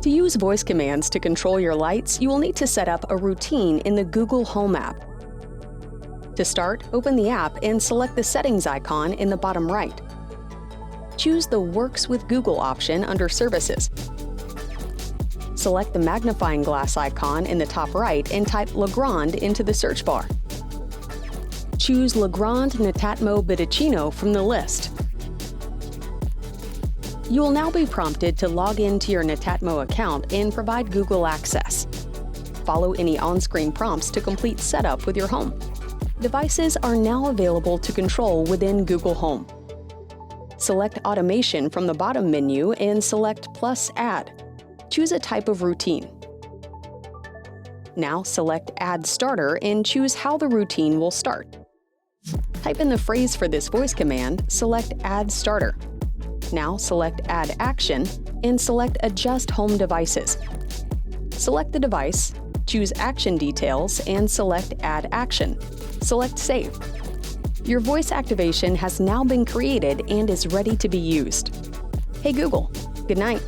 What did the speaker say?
To use voice commands to control your lights, you will need to set up a routine in the Google Home app. To start, open the app and select the Settings icon in the bottom right. Choose the Works with Google option under Services. Select the magnifying glass icon in the top right and type Legrand into the search bar. Choose Legrand Netatmo Bitticino from the list. You will now be prompted to log into your Netatmo account and provide Google access. Follow any on-screen prompts to complete setup with your home. Devices are now available to control within Google Home. Select Automation from the bottom menu and select Plus Add. Choose a type of routine. Now select Add Starter and choose how the routine will start. Type in the phrase for this voice command, select Add Starter. Now select Add Action and select Adjust Home Devices. Select the device, choose Action Details and select Add Action. Select Save. Your voice activation has now been created and is ready to be used. Hey Google, good night.